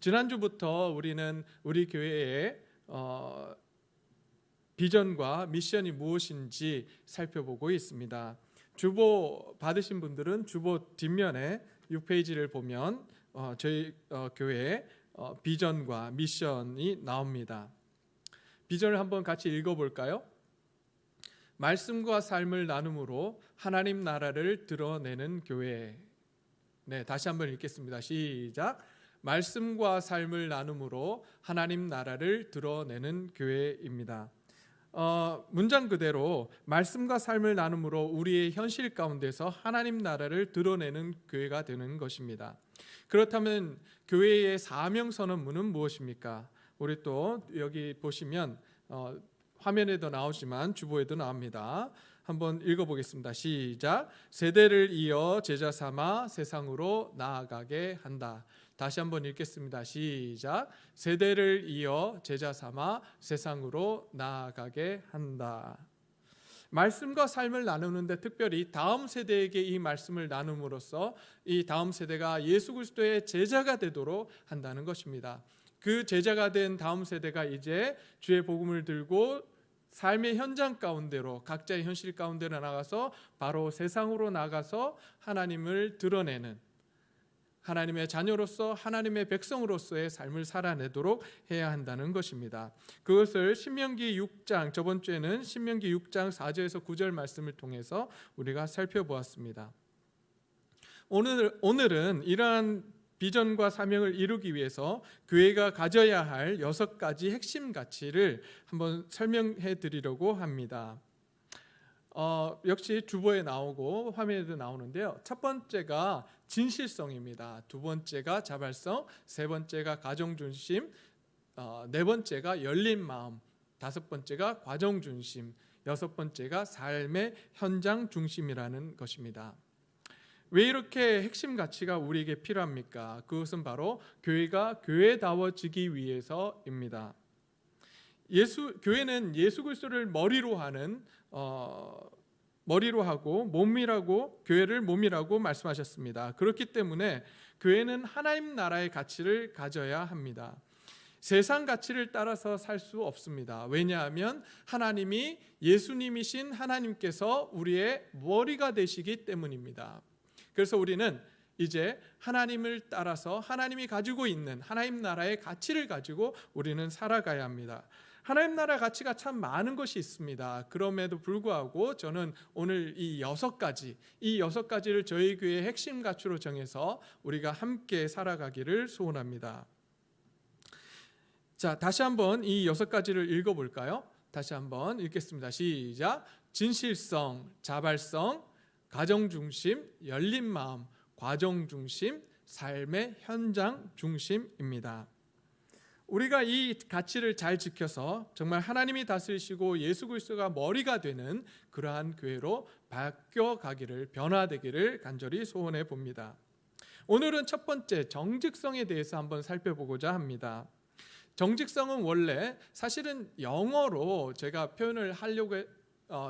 지난주부터 우리는 우리 교회의 비전과 미션이 무엇인지 살펴보고 있습니다. 주보 받으신 분들은 주보 뒷면에 6페이지를 보면 저희 교회의 비전과 미션이 나옵니다. 비전을 한번 같이 읽어볼까요? 말씀과 삶을 나눔으로 하나님 나라를 드러내는 교회. 네, 다시 한번 읽겠습니다. 시작. 말씀과 삶을 나눔으로 하나님 나라를 드러내는 교회입니다. 문장 그대로 말씀과 삶을 나눔으로 우리의 현실 가운데서 하나님 나라를 드러내는 교회가 되는 것입니다. 그렇다면 교회의 사명 선언문은 무엇입니까? 우리 또 여기 보시면 화면에도 나오지만 주보에도 나옵니다. 한번 읽어보겠습니다. 시작. 세대를 이어 제자 삼아 세상으로 나아가게 한다. 다시 한번 읽겠습니다. 시작. 세대를 이어 제자 삼아 세상으로 나아가게 한다. 말씀과 삶을 나누는데 특별히 다음 세대에게 이 말씀을 나눔으로써 이 다음 세대가 예수 그리스도의 제자가 되도록 한다는 것입니다. 그 제자가 된 다음 세대가 이제 주의 복음을 들고 삶의 현장 가운데로, 각자의 현실 가운데로 나가서 바로 세상으로 나가서 하나님을 드러내는, 하나님의 자녀로서 하나님의 백성으로서의 삶을 살아내도록 해야 한다는 것입니다. 그것을 신명기 6장, 저번 주에는 신명기 6장 4절에서 9절 말씀을 통해서 우리가 살펴보았습니다. 오늘은 이러한 비전과 사명을 이루기 위해서 교회가 가져야 할 6가지 핵심 가치를 한번 설명해 드리려고 합니다. 역시 주보에 나오고 화면에도 나오는데요. 첫 번째가 진실성입니다. 두 번째가 자발성, 세 번째가 가정중심, 네 번째가 열린 마음, 다섯 번째가 과정중심, 여섯 번째가 삶의 현장 중심이라는 것입니다. 왜 이렇게 핵심 가치가 우리에게 필요합니까? 그것은 바로 교회가 교회다워지기 위해서입니다. 교회는 예수 그리스도를 머리로 하고 몸이라고, 교회를 몸이라고 말씀하셨습니다. 그렇기 때문에 교회는 하나님 나라의 가치를 가져야 합니다. 세상 가치를 따라서 살 수 없습니다. 왜냐하면 하나님이, 예수님이신 하나님께서 우리의 머리가 되시기 때문입니다. 그래서 우리는 이제 하나님을 따라서 하나님이 가지고 있는 하나님 나라의 가치를 가지고 우리는 살아가야 합니다. 하나님 나라 가치가 참 많은 것이 있습니다. 그럼에도 불구하고 저는 오늘 이 6가지를 저희 교회의 핵심 가치로 정해서 우리가 함께 살아가기를 소원합니다. 자, 다시 한번 이 6가지를 읽어볼까요? 다시 한번 읽겠습니다. 시작. 진실성, 자발성, 가정중심, 열린 마음, 과정중심, 삶의 현장 중심입니다. 우리가 이 가치를 잘 지켜서 정말 하나님이 다스리시고 예수 그리스도가 머리가 되는 그러한 교회로 바뀌어가기를, 변화되기를 간절히 소원해 봅니다. 오늘은 첫 번째 정직성에 대해서 한번 살펴보고자 합니다. 정직성은 원래 사실은 영어로 제가 표현을 하려고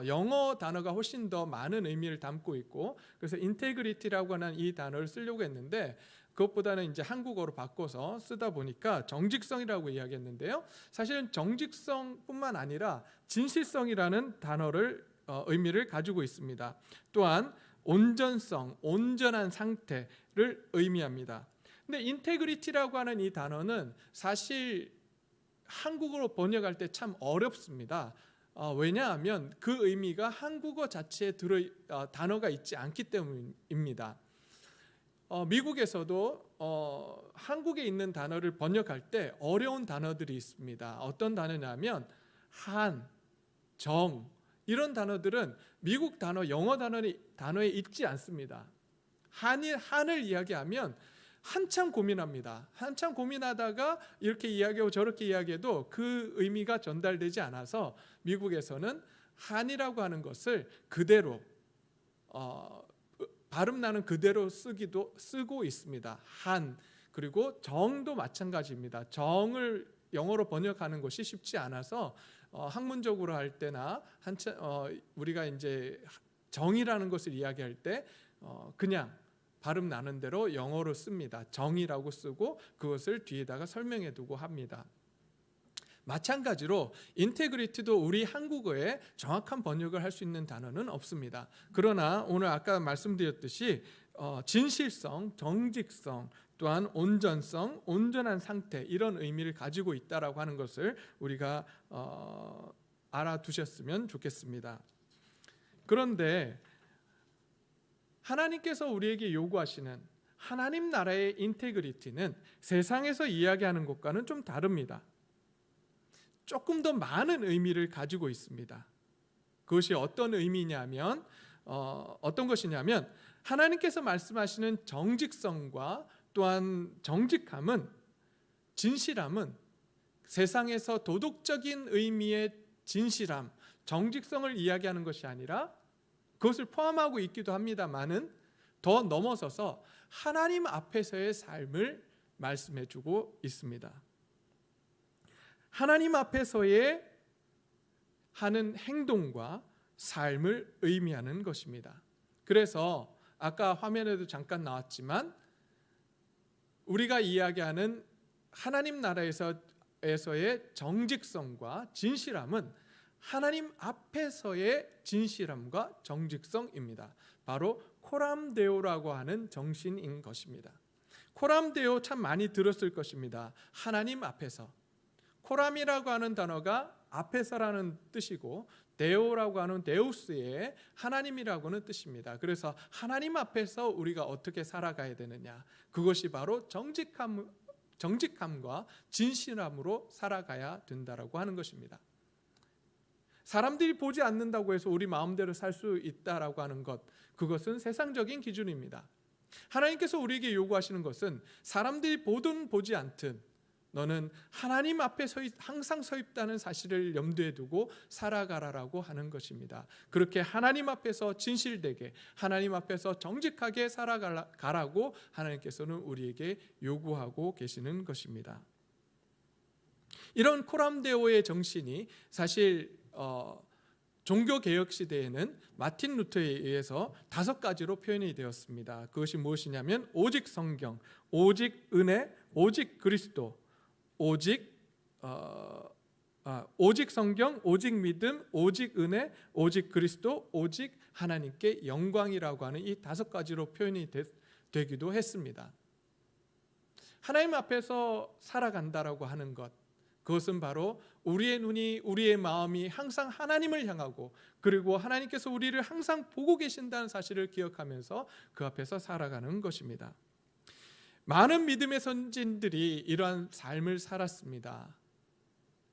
영어 단어가 훨씬 더 많은 의미를 담고 있고, 그래서 인테그리티라고 하는 이 단어를 쓰려고 했는데 그것보다는 이제 한국어로 바꿔서 쓰다 보니까 정직성이라고 이야기했는데요. 사실은 정직성뿐만 아니라 진실성이라는 단어를 의미를 가지고 있습니다. 또한 온전성, 온전한 상태를 의미합니다. 근데 인테그리티라고 하는 이 단어는 사실 한국어로 번역할 때 참 어렵습니다. 왜냐하면 그 의미가 한국어 자체에 단어가 있지 않기 때문입니다. 미국에서도 한국에 있는 단어를 번역할 때 어려운 단어들이 있습니다. 어떤 단어냐면 한, 정, 이런 단어들은 미국 단어, 영어 단어에 있지 않습니다. 한을 이야기하면 한참 고민합니다. 한참 고민하다가 이렇게 이야기하고 저렇게 이야기해도 그 의미가 전달되지 않아서 미국에서는 한이라고 하는 것을 그대로 발음 나는 그대로 쓰고 있습니다. 한, 그리고 정도 마찬가지입니다. 정을 영어로 번역하는 것이 쉽지 않아서 학문적으로 할 때나 우리가 이제 정이라는 것을 이야기할 때 그냥 발음 나는 대로 영어로 씁니다. 정이라고 쓰고 그것을 뒤에다가 설명해 두고 합니다. 마찬가지로 인테그리티도 우리 한국어에 정확한 번역을 할 수 있는 단어는 없습니다. 그러나 오늘 아까 말씀드렸듯이 진실성, 정직성, 또한 온전성, 온전한 상태 이런 의미를 가지고 있다라고 하는 것을 우리가 알아두셨으면 좋겠습니다. 그런데 하나님께서 우리에게 요구하시는 하나님 나라의 인테그리티는 세상에서 이야기하는 것과는 좀 다릅니다. 조금 더 많은 의미를 가지고 있습니다. 그것이 어떤 의미냐면 어떤 것이냐면 하나님께서 말씀하시는 정직성과 또한 정직함은, 진실함은 세상에서 도덕적인 의미의 진실함, 정직성을 이야기하는 것이 아니라 그것을 포함하고 있기도 합니다만은 더 넘어서서 하나님 앞에서의 삶을 말씀해 주고 있습니다. 하나님 앞에서의 하는 행동과 삶을 의미하는 것입니다. 그래서 아까 화면에도 잠깐 나왔지만 우리가 이야기하는 하나님 나라에서의 정직성과 진실함은 하나님 앞에서의 진실함과 정직성입니다. 바로 코람데오라고 하는 정신인 것입니다. 코람데오 참 많이 들었을 것입니다. 하나님 앞에서. 코람이라고 하는 단어가 앞에서라는 뜻이고 데오라고 하는 데우스의 하나님이라고는 뜻입니다. 그래서 하나님 앞에서 우리가 어떻게 살아가야 되느냐, 그것이 바로 정직함과 진실함으로 살아가야 된다라고 하는 것입니다. 사람들이 보지 않는다고 해서 우리 마음대로 살 수 있다라고 하는 것, 그것은 세상적인 기준입니다. 하나님께서 우리에게 요구하시는 것은 사람들이 보든 보지 않든 너는 하나님 앞에 항상 서 있다는 사실을 염두에 두고 살아가라라고 하는 것입니다. 그렇게 하나님 앞에서 진실되게, 하나님 앞에서 정직하게 살아가라고 하나님께서는 우리에게 요구하고 계시는 것입니다. 이런 코람데오의 정신이 사실 종교개혁 시대에는 마틴 루터에 의해서 5가지로 표현이 되었습니다. 그것이 무엇이냐면 오직 성경, 오직 은혜, 오직 그리스도, 오직 성경, 오직 믿음, 오직 은혜, 오직 그리스도, 오직 하나님께 영광이라고 하는 이 5가지로 표현이 되기도 했습니다. 하나님 앞에서 살아간다라고 하는 것, 그것은 바로 우리의 눈이, 우리의 마음이 항상 하나님을 향하고 그리고 하나님께서 우리를 항상 보고 계신다는 사실을 기억하면서 그 앞에서 살아가는 것입니다. 많은 믿음의 선진들이 이러한 삶을 살았습니다.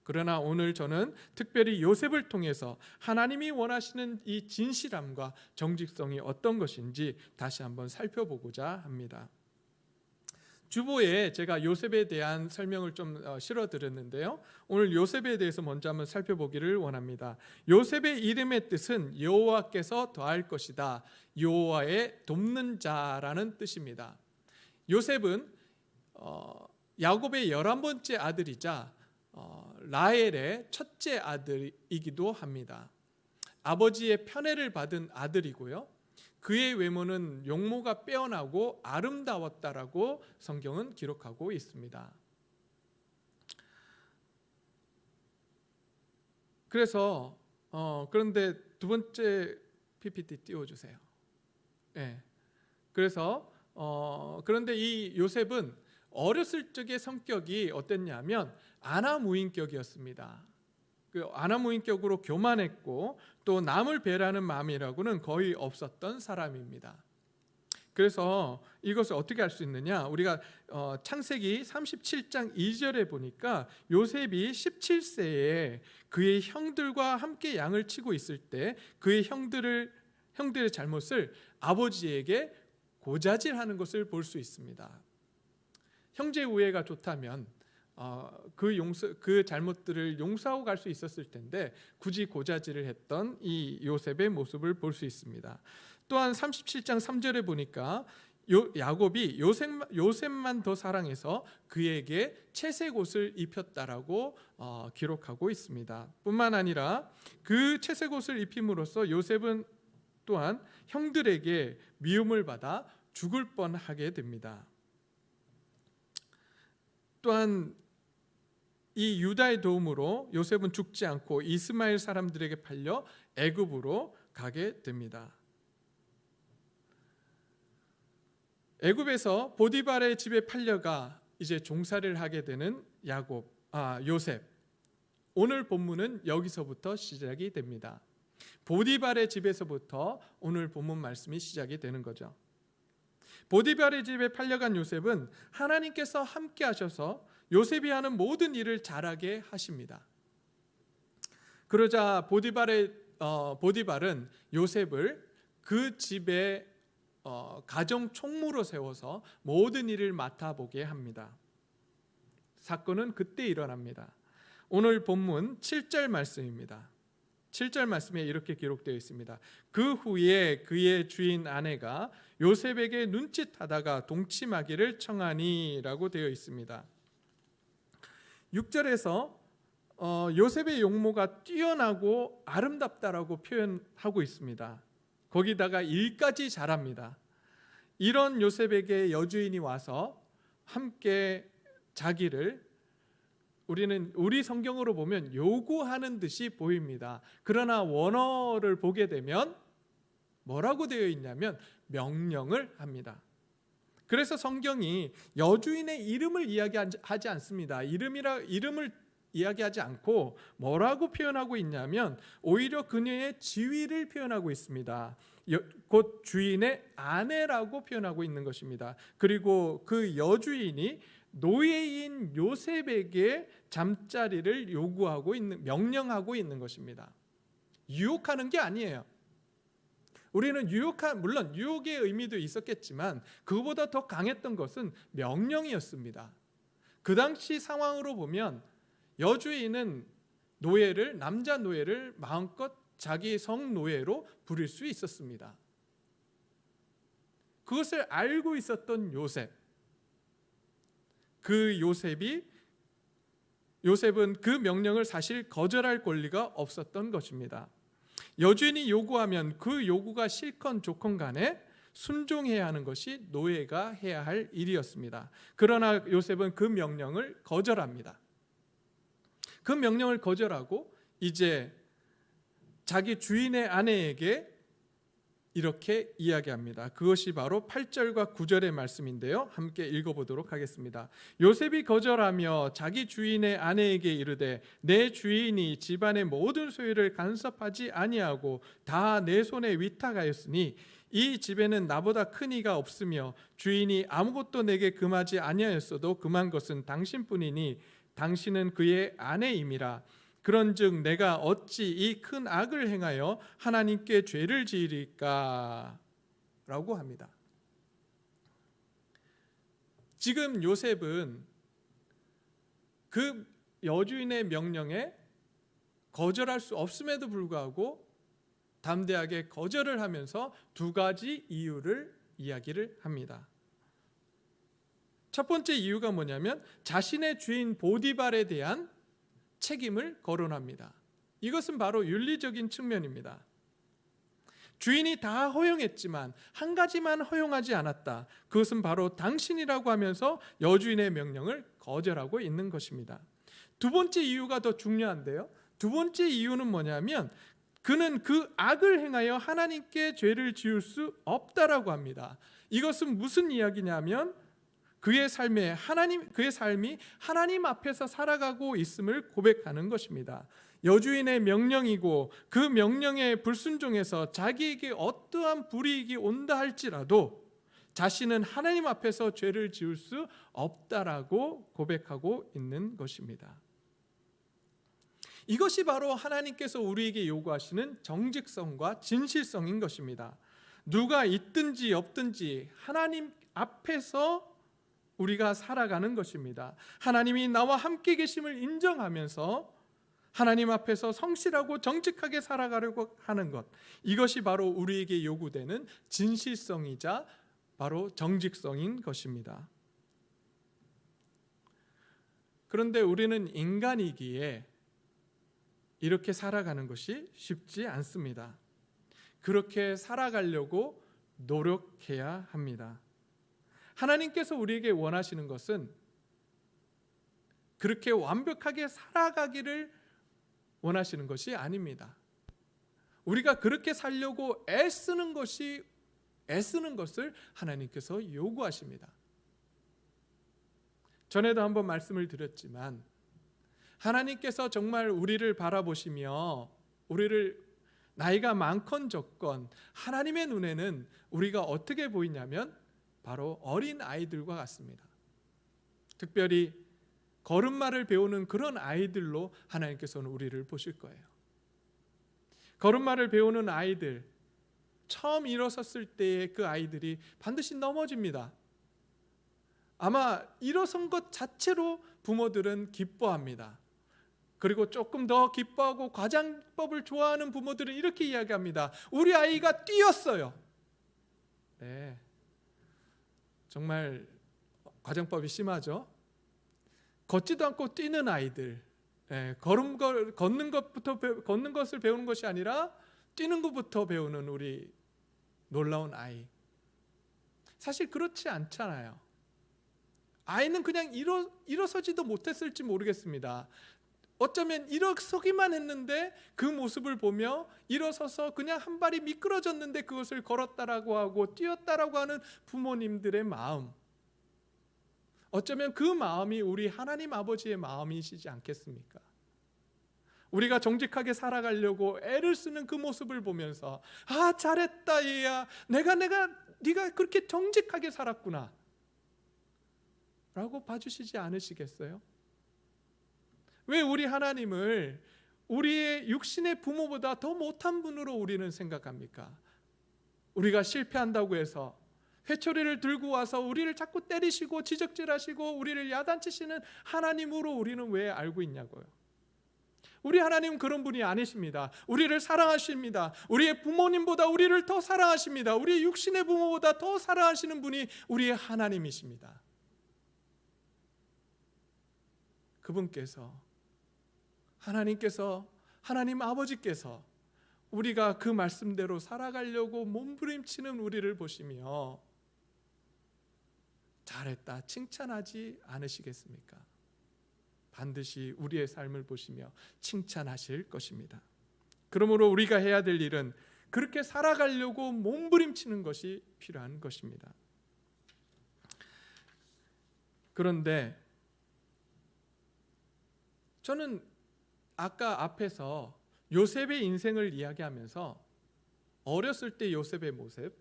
그러나 오늘 저는 특별히 요셉을 통해서 하나님이 원하시는 이 진실함과 정직성이 어떤 것인지 다시 한번 살펴보고자 합니다. 주보에 제가 요셉에 대한 설명을 좀 실어드렸는데요. 오늘 요셉에 대해서 먼저 한번 살펴보기를 원합니다. 요셉의 이름의 뜻은 여호와께서 더할 것이다, 여호와의 돕는 자라는 뜻입니다. 요셉은 야곱의 11번째 아들이자 라헬의 첫째 아들이기도 합니다. 아버지의 편애를 받은 아들이고요. 그의 외모는 용모가 빼어나고 아름다웠다라고 성경은 기록하고 있습니다. 그래서 그런데 두 번째 PPT 띄워주세요. 네. 그래서 그런데 이 요셉은 어렸을 적의 성격이 어땠냐면 아나무인격이었습니다. 그 아나무인격으로 교만했고 또 남을 배려하는 마음이라고는 거의 없었던 사람입니다. 그래서 이것을 어떻게 알 수 있느냐? 우리가 창세기 37장 2절에 보니까 요셉이 17세에 그의 형들과 함께 양을 치고 있을 때 그의 형들의 잘못을 아버지에게 고자질하는 것을 볼 수 있습니다. 형제 우애가 좋다면 그 잘못들을 용서하고 갈 수 있었을 텐데 굳이 고자질을 했던 이 요셉의 모습을 볼 수 있습니다. 또한 37장 3절에 보니까 야곱이 요셉만 더 사랑해서 그에게 채색 옷을 입혔다라고 기록하고 있습니다. 뿐만 아니라 그 채색 옷을 입힘으로써 요셉은 또한 형들에게 미움을 받아 죽을 뻔하게 됩니다. 또한 이 유다의 도움으로 요셉은 죽지 않고 이스마엘 사람들에게 팔려 애굽으로 가게 됩니다. 애굽에서 보디발의 집에 팔려가 이제 종살이를 하게 되는 요셉. 오늘 본문은 여기서부터 시작이 됩니다. 보디발의 집에서부터 오늘 본문 말씀이 시작이 되는 거죠. 보디발의 집에 팔려간 요셉은 하나님께서 함께 하셔서 요셉이 하는 모든 일을 잘하게 하십니다. 그러자 보디발은 요셉을 그 집의 가정 총무로 세워서 모든 일을 맡아보게 합니다. 사건은 그때 일어납니다. 오늘 본문 7절 말씀입니다. 7절 말씀에 이렇게 기록되어 있습니다. 그 후에 그의 주인 아내가 요셉에게 눈짓하다가 동침하기를 청하니라고 되어 있습니다. 6절에서 요셉의 용모가 뛰어나고 아름답다라고 표현하고 있습니다. 거기다가 일까지 잘합니다. 이런 요셉에게 여주인이 와서 함께 자기를 우리 성경으로 보면 요구하는 듯이 보입니다. 그러나 원어를 보게 되면 뭐라고 되어 있냐면 명령을 합니다. 그래서 성경이 여주인의 이름을 이야기하지 않습니다. 이름을 이야기하지 않고 뭐라고 표현하고 있냐면 오히려 그녀의 지위를 표현하고 있습니다. 곧 주인의 아내라고 표현하고 있는 것입니다. 그리고 그 여주인이 노예인 요셉에게 잠자리를 명령하고 있는 것입니다. 유혹하는 게 아니에요. 우리는 물론 유혹의 의미도 있었겠지만 그보다 더 강했던 것은 명령이었습니다. 그 당시 상황으로 보면 여주인은 남자 노예를 마음껏 자기 성노예로 부릴 수 있었습니다. 그것을 알고 있었던 요셉은 그 명령을 사실 거절할 권리가 없었던 것입니다. 여주인이 요구하면 그 요구가 싫건 좋건 간에 순종해야 하는 것이 노예가 해야 할 일이었습니다. 그러나 요셉은 그 명령을 거절합니다. 그 명령을 거절하고 이제 자기 주인의 아내에게 이렇게 이야기합니다. 그것이 바로 8절과 9절의 말씀인데요. 함께 읽어보도록 하겠습니다. 요셉이 거절하며 자기 주인의 아내에게 이르되 내 주인이 집안의 모든 소유를 간섭하지 아니하고 다 내 손에 위탁하였으니 이 집에는 나보다 큰 이가 없으며 주인이 아무것도 내게 금하지 아니하였어도 금한 것은 당신뿐이니 당신은 그의 아내임이라. 그런즉 내가 어찌 이 큰 악을 행하여 하나님께 죄를 지으리까? 라고 합니다. 지금 요셉은 그 여주인의 명령에 거절할 수 없음에도 불구하고 담대하게 거절을 하면서 두 가지 이유를 이야기를 합니다. 첫 번째 이유가 뭐냐면 자신의 주인 보디발에 대한 책임을 거론합니다. 이것은 바로 윤리적인 측면입니다. 주인이 다 허용했지만 한 가지만 허용하지 않았다. 그것은 바로 당신이라고 하면서 여주인의 명령을 거절하고 있는 것입니다. 두 번째 이유가 더 중요한데요. 두 번째 이유는 뭐냐면 그는 그 악을 행하여 하나님께 죄를 지을 수 없다라고 합니다. 이것은 무슨 이야기냐면 그의 삶이 하나님 앞에서 살아가고 있음을 고백하는 것입니다. 여주인의 명령이고 그 명령에 불순종해서 자기에게 어떠한 불이익이 온다 할지라도 자신은 하나님 앞에서 죄를 지을 수 없다라고 고백하고 있는 것입니다. 이것이 바로 하나님께서 우리에게 요구하시는 정직성과 진실성인 것입니다. 누가 있든지 없든지 하나님 앞에서 우리가 살아가는 것입니다. 하나님이 나와 함께 계심을 인정하면서 하나님 앞에서 성실하고 정직하게 살아가려고 하는 것, 이것이 바로 우리에게 요구되는 진실성이자 바로 정직성인 것입니다. 그런데 우리는 인간이기에 이렇게 살아가는 것이 쉽지 않습니다. 그렇게 살아가려고 노력해야 합니다. 하나님께서 우리에게 원하시는 것은 그렇게 완벽하게 살아가기를 원하시는 것이 아닙니다. 우리가 그렇게 살려고 애쓰는 것을 하나님께서 요구하십니다. 전에도 한번 말씀을 드렸지만 하나님께서 정말 우리를 바라보시며 우리를 나이가 많건 적건 하나님의 눈에는 우리가 어떻게 보이냐면 바로 어린 아이들과 같습니다. 특별히 걸음마를 배우는 그런 아이들로 하나님께서는 우리를 보실 거예요. 걸음마를 배우는 아이들, 처음 일어섰을 때의 그 아이들이 반드시 넘어집니다. 아마 일어선 것 자체로 부모들은 기뻐합니다. 그리고 조금 더 기뻐하고 과장법을 좋아하는 부모들은 이렇게 이야기합니다. 우리 아이가 뛰었어요. 네, 정말 과장법이 심하죠. 걷지도 않고 뛰는 아이들, 걷는 것을 배우는 것이 아니라 뛰는 것부터 배우는 우리 놀라운 아이. 사실 그렇지 않잖아요. 아이는 그냥 일어서지도 못했을지 모르겠습니다. 어쩌면 일어서기만 했는데 그 모습을 보며 일어서서 그냥 한 발이 미끄러졌는데 그것을 걸었다라고 하고 뛰었다라고 하는 부모님들의 마음, 어쩌면 그 마음이 우리 하나님 아버지의 마음이시지 않겠습니까? 우리가 정직하게 살아가려고 애를 쓰는 그 모습을 보면서 아, 잘했다 얘야, 네가 그렇게 정직하게 살았구나 라고 봐주시지 않으시겠어요? 왜 우리 하나님을 우리의 육신의 부모보다 더 못한 분으로 우리는 생각합니까? 우리가 실패한다고 해서 회초리를 들고 와서 우리를 자꾸 때리시고 지적질하시고 우리를 야단치시는 하나님으로 우리는 왜 알고 있냐고요. 우리 하나님은 그런 분이 아니십니다. 우리를 사랑하십니다. 우리의 부모님보다 우리를 더 사랑하십니다. 우리의 육신의 부모보다 더 사랑하시는 분이 우리의 하나님이십니다. 그분께서, 하나님 아버지께서 우리가 그 말씀대로 살아가려고 몸부림치는 우리를 보시며 잘했다 칭찬하지 않으시겠습니까? 반드시 우리의 삶을 보시며 칭찬하실 것입니다. 그러므로 우리가 해야 될 일은 그렇게 살아가려고 몸부림치는 것이 필요한 것입니다. 그런데 저는 아까 앞에서 요셉의 인생을 이야기하면서 어렸을 때 요셉의 모습,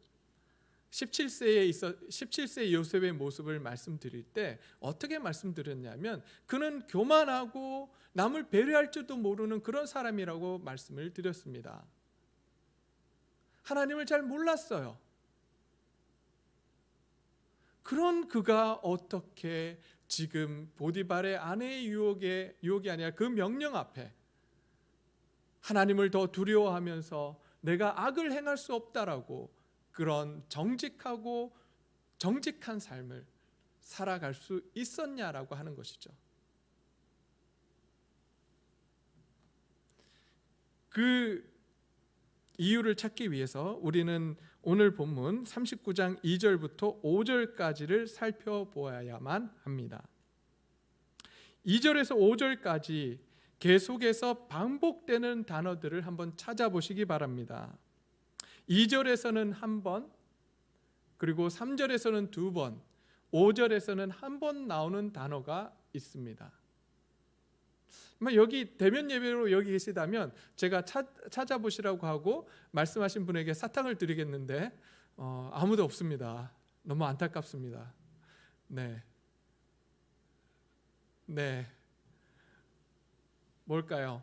17세의 요셉의 모습을 말씀드릴 때 어떻게 말씀드렸냐면 그는 교만하고 남을 배려할 줄도 모르는 그런 사람이라고 말씀을 드렸습니다. 하나님을 잘 몰랐어요. 그런 그가 어떻게 지금 보디발의 아내의 유혹이 아니라 그 명령 앞에 하나님을 더 두려워하면서 내가 악을 행할 수 없다라고 그런 정직한 삶을 살아갈 수 있었냐라고 하는 것이죠. 그 이유를 찾기 위해서 우리는 오늘 본문 39장 2절부터 5절까지를 살펴보아야만 합니다. 2절에서 5절까지 계속해서 반복되는 단어들을 한번 찾아보시기 바랍니다. 2절에서는 한 번, 그리고 3절에서는 두 번, 5절에서는 한 번 나오는 단어가 있습니다. 여기 대면 예배로 여기 계시다면 제가 찾아보시라고 하고 말씀하신 분에게 사탕을 드리겠는데 아무도 없습니다. 너무 안타깝습니다. 네. 뭘까요?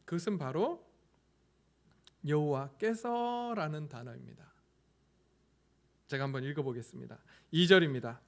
그것은 바로 여호와께서라는 단어입니다. 제가 한번 읽어보겠습니다. 2절입니다.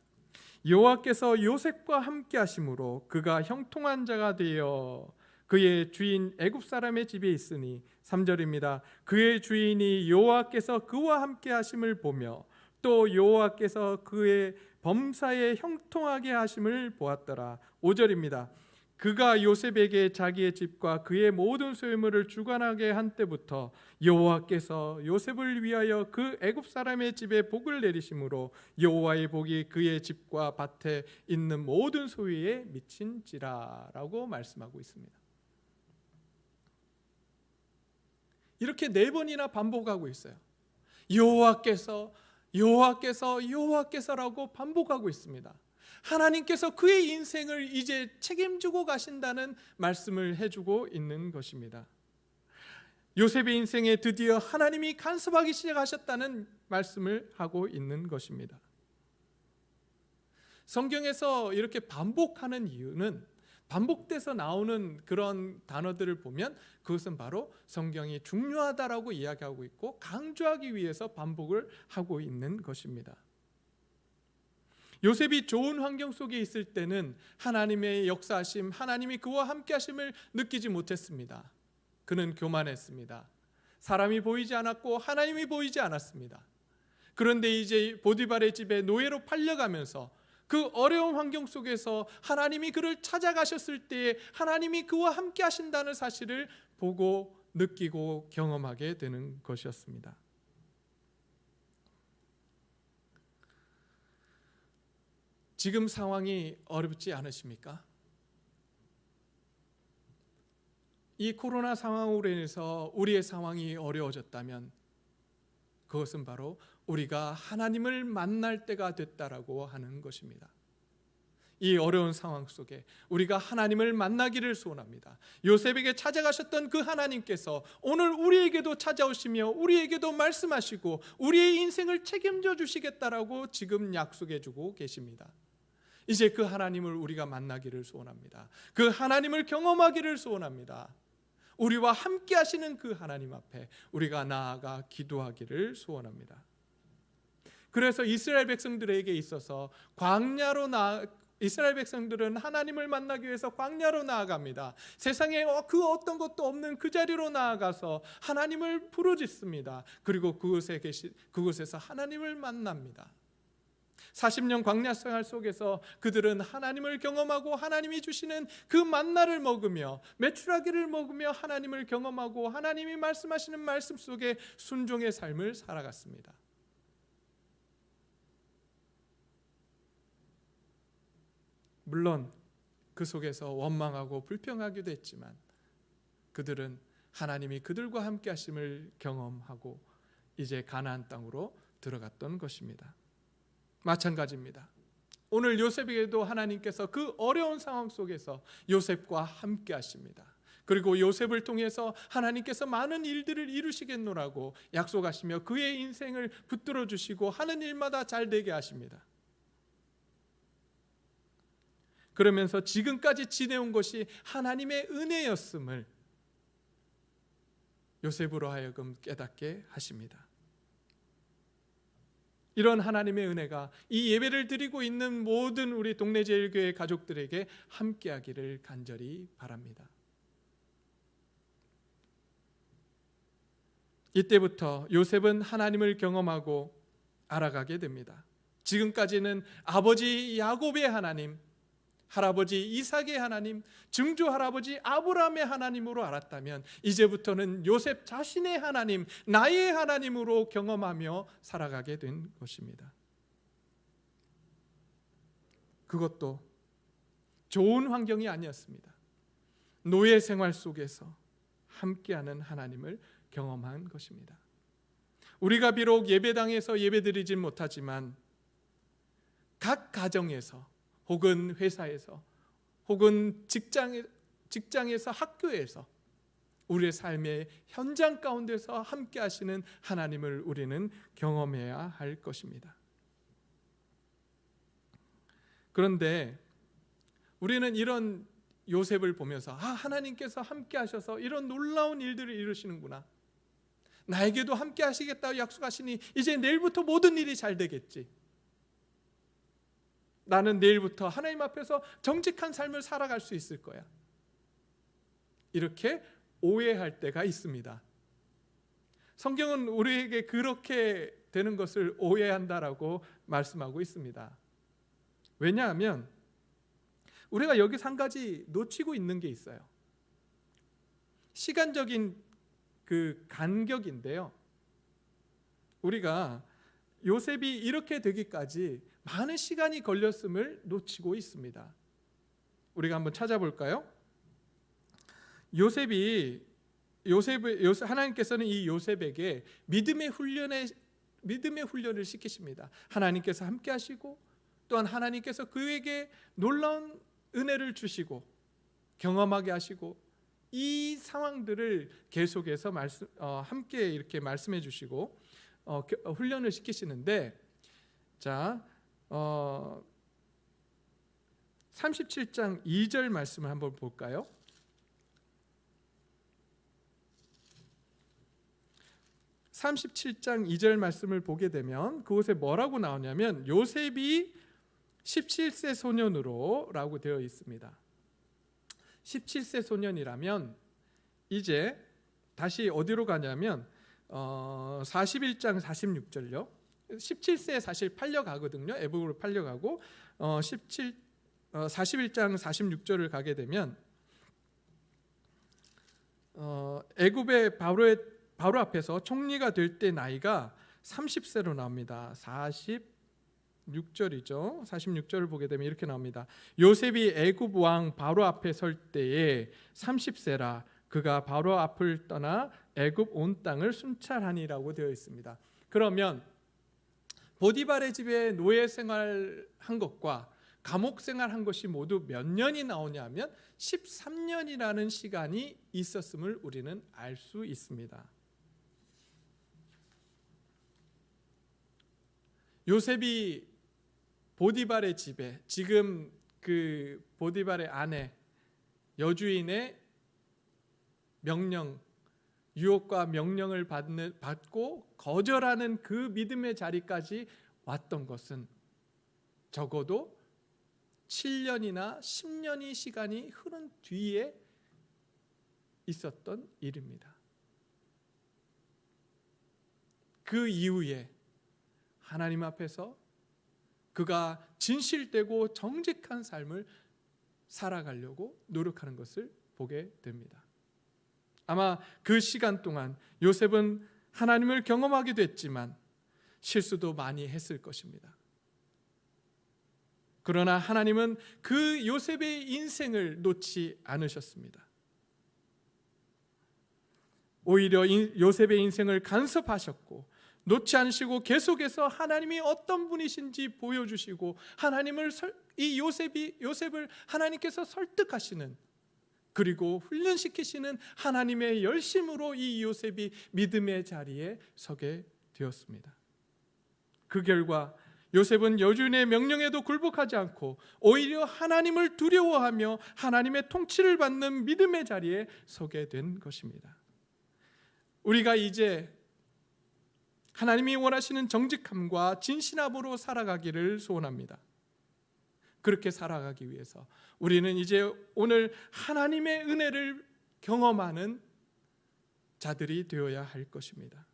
여호와께서 요셉과 함께 하심으로 그가 형통한 자가 되어 그의 주인 애굽 사람의 집에 있으니 3절입니다. 그의 주인이 여호와께서 그와 함께 하심을 보며 또 여호와께서 그의 범사에 형통하게 하심을 보았더라. 5절입니다. 그가 요셉에게 자기의 집과 그의 모든 소유물을 주관하게 한 때부터 여호와께서 요셉을 위하여 그 애굽 사람의 집에 복을 내리심으로 여호와의 복이 그의 집과 밭에 있는 모든 소유에 미친지라라고 말씀하고 있습니다. 이렇게 4번이나 반복하고 있어요. 여호와께서라고 반복하고 있습니다. 하나님께서 그의 인생을 이제 책임지고 가신다는 말씀을 해주고 있는 것입니다. 요셉의 인생에 드디어 하나님이 간섭하기 시작하셨다는 말씀을 하고 있는 것입니다. 성경에서 이렇게 반복하는 이유는, 반복돼서 나오는 그런 단어들을 보면 그것은 바로 성경이 중요하다라고 이야기하고 있고 강조하기 위해서 반복을 하고 있는 것입니다. 요셉이 좋은 환경 속에 있을 때는 하나님의 역사하심, 하나님이 그와 함께 하심을 느끼지 못했습니다. 그는 교만했습니다. 사람이 보이지 않았고 하나님이 보이지 않았습니다. 그런데 이제 보디발의 집에 노예로 팔려가면서 그 어려운 환경 속에서 하나님이 그를 찾아가셨을 때에 하나님이 그와 함께 하신다는 사실을 보고 느끼고 경험하게 되는 것이었습니다. 지금 상황이 어렵지 않으십니까? 이 코로나 상황으로 인해서 우리의 상황이 어려워졌다면 그것은 바로 우리가 하나님을 만날 때가 됐다라고 하는 것입니다. 이 어려운 상황 속에 우리가 하나님을 만나기를 소원합니다. 요셉에게 찾아가셨던 그 하나님께서 오늘 우리에게도 찾아오시며 우리에게도 말씀하시고 우리의 인생을 책임져 주시겠다라고 지금 약속해 주고 계십니다. 이제 그 하나님을 우리가 만나기를 소원합니다. 그 하나님을 경험하기를 소원합니다. 우리와 함께 하시는 그 하나님 앞에 우리가 나아가 기도하기를 소원합니다. 그래서 이스라엘 백성들에게 있어서 이스라엘 백성들은 하나님을 만나기 위해서 광야로 나아갑니다. 세상에 그 어떤 것도 없는 그 자리로 나아가서 하나님을 부르짖습니다. 그리고 그곳에서 하나님을 만납니다. 40년 광야 생활 속에서 그들은 하나님을 경험하고 하나님이 주시는 그 만나를 먹으며 메추라기를 먹으며 하나님을 경험하고 하나님이 말씀하시는 말씀 속에 순종의 삶을 살아갔습니다. 물론 그 속에서 원망하고 불평하기도 했지만 그들은 하나님이 그들과 함께 하심을 경험하고 이제 가나안 땅으로 들어갔던 것입니다. 마찬가지입니다. 오늘 요셉에게도 하나님께서 그 어려운 상황 속에서 요셉과 함께 하십니다. 그리고 요셉을 통해서 하나님께서 많은 일들을 이루시겠노라고 약속하시며 그의 인생을 붙들어 주시고 하는 일마다 잘 되게 하십니다. 그러면서 지금까지 지내온 것이 하나님의 은혜였음을 요셉으로 하여금 깨닫게 하십니다. 이런 하나님의 은혜가 이 예배를 드리고 있는 모든 우리 동네제일교회 가족들에게 함께하기를 간절히 바랍니다. 이때부터 요셉은 하나님을 경험하고 알아가게 됩니다. 지금까지는 아버지 야곱의 하나님, 할아버지 이삭의 하나님, 증조 할아버지 아브라함의 하나님으로 알았다면 이제부터는 요셉 자신의 하나님, 나의 하나님으로 경험하며 살아가게 된 것입니다. 그것도 좋은 환경이 아니었습니다. 노예 생활 속에서 함께하는 하나님을 경험한 것입니다. 우리가 비록 예배당에서 예배드리진 못하지만 각 가정에서 혹은 회사에서 혹은 직장에서 학교에서 우리의 삶의 현장 가운데서 함께 하시는 하나님을 우리는 경험해야 할 것입니다. 그런데 우리는 이런 요셉을 보면서 하나님께서 함께 하셔서 이런 놀라운 일들을 이루시는구나, 나에게도 함께 하시겠다고 약속하시니 이제 내일부터 모든 일이 잘 되겠지, 나는 내일부터 하나님 앞에서 정직한 삶을 살아갈 수 있을 거야, 이렇게 오해할 때가 있습니다. 성경은 우리에게 그렇게 되는 것을 오해한다라고 말씀하고 있습니다. 왜냐하면 우리가 여기서 한 가지 놓치고 있는 게 있어요. 시간적인 그 간격인데요. 우리가 요셉이 이렇게 되기까지 많은 시간이 걸렸음을 놓치고 있습니다. 우리가 한번 찾아볼까요? 하나님께서는 이 요셉에게 믿음의 훈련을 시키십니다. 하나님께서 함께 하시고 또한 하나님께서 그에게 놀라운 은혜를 주시고 경험하게 하시고 이 상황들을 계속해서 함께 이렇게 말씀해 주시고 훈련을 시키시는데, 자 37장 2절 말씀을 한번 볼까요? 37장 2절 말씀을 보게 되면 그곳에 뭐라고 나오냐면 요셉이 17세 소년으로 라고 되어 있습니다. 17세 소년이라면 이제 다시 어디로 가냐면 41장 46절요. 17세에 사실 팔려가거든요. 애국으로 팔려가고 41장 46절을 가게 되면 애굽의 바로 앞에서 총리가 될 때 나이가 30세로 나옵니다. 46절이죠. 46절을 보게 되면 이렇게 나옵니다. 요셉이 애굽 왕 바로 앞에 설 때에 30세라 그가 바로 앞을 떠나 애굽 온 땅을 순찰하니라고 되어 있습니다. 그러면 보디발의 집에 노예 생활한 것과 감옥 생활한 것이 모두 몇 년이 나오냐면 13년이라는 시간이 있었음을 우리는 알 수 있습니다. 요셉이 보디발의 집에, 지금 그 보디발의 아내 여주인의 명령, 유혹과 명령을 받고 거절하는 그 믿음의 자리까지 왔던 것은 적어도 7년이나 10년의 시간이 흐른 뒤에 있었던 일입니다. 그 이후에 하나님 앞에서 그가 진실되고 정직한 삶을 살아가려고 노력하는 것을 보게 됩니다. 아마 그 시간 동안 요셉은 하나님을 경험하게 됐지만 실수도 많이 했을 것입니다. 그러나 하나님은 그 요셉의 인생을 놓지 않으셨습니다. 오히려 요셉의 인생을 간섭하셨고 놓지 않으시고 계속해서 하나님이 어떤 분이신지 보여주시고 이 요셉을 하나님께서 설득하시는, 그리고 훈련시키시는 하나님의 열심으로 이 요셉이 믿음의 자리에 서게 되었습니다. 그 결과 요셉은 여주인의 명령에도 굴복하지 않고 오히려 하나님을 두려워하며 하나님의 통치를 받는 믿음의 자리에 서게 된 것입니다. 우리가 이제 하나님이 원하시는 정직함과 진실함으로 살아가기를 소원합니다. 그렇게 살아가기 위해서 우리는 이제 오늘 하나님의 은혜를 경험하는 자들이 되어야 할 것입니다.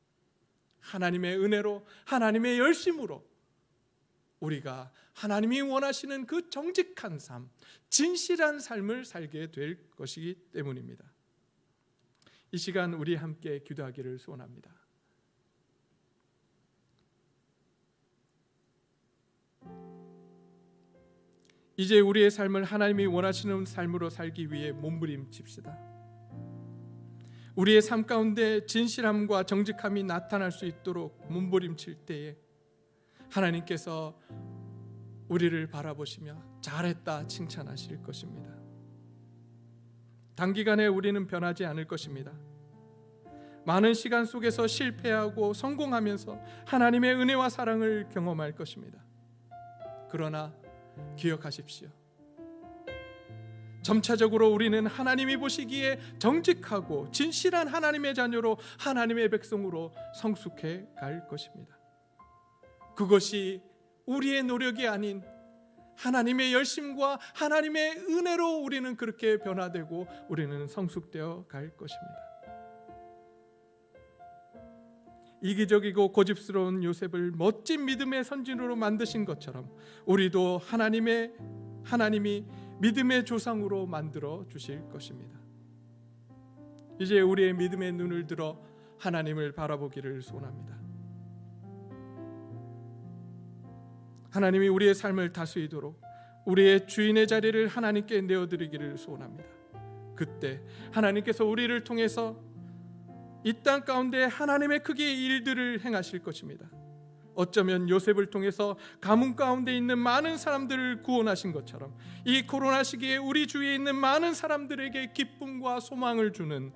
하나님의 은혜로, 하나님의 열심으로 우리가 하나님이 원하시는 그 정직한 삶, 진실한 삶을 살게 될 것이기 때문입니다. 이 시간 우리 함께 기도하기를 소원합니다. 이제 우리의 삶을 하나님이 원하시는 삶으로 살기 위해 몸부림칩시다. 우리의 삶 가운데 진실함과 정직함이 나타날 수 있도록 몸부림칠 때에 하나님께서 우리를 바라보시며 잘했다 칭찬하실 것입니다. 단기간에 우리는 변하지 않을 것입니다. 많은 시간 속에서 실패하고 성공하면서 하나님의 은혜와 사랑을 경험할 것입니다. 그러나 기억하십시오. 점차적으로 우리는 하나님이 보시기에 정직하고 진실한 하나님의 자녀로, 하나님의 백성으로 성숙해 갈 것입니다. 그것이 우리의 노력이 아닌 하나님의 열심과 하나님의 은혜로 우리는 그렇게 변화되고 우리는 성숙되어 갈 것입니다. 이기적이고 고집스러운 요셉을 멋진 믿음의 선진으로 만드신 것처럼 우리도 하나님이 믿음의 조상으로 만들어 주실 것입니다. 이제 우리의 믿음의 눈을 들어 하나님을 바라보기를 소원합니다. 하나님이 우리의 삶을 다스리도록 우리의 주인의 자리를 하나님께 내어드리기를 소원합니다. 그때 하나님께서 우리를 통해서 이 땅 가운데 하나님의 크기의 일들을 행하실 것입니다. 어쩌면 요셉을 통해서 가문 가운데 있는 많은 사람들을 구원하신 것처럼 이 코로나 시기에 우리 주위에 있는 많은 사람들에게 기쁨과 소망을 주는,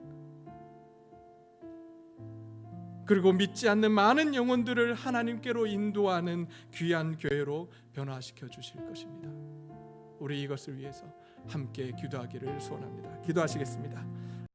그리고 믿지 않는 많은 영혼들을 하나님께로 인도하는 귀한 교회로 변화시켜 주실 것입니다. 우리 이것을 위해서 함께 기도하기를 소원합니다. 기도하시겠습니다.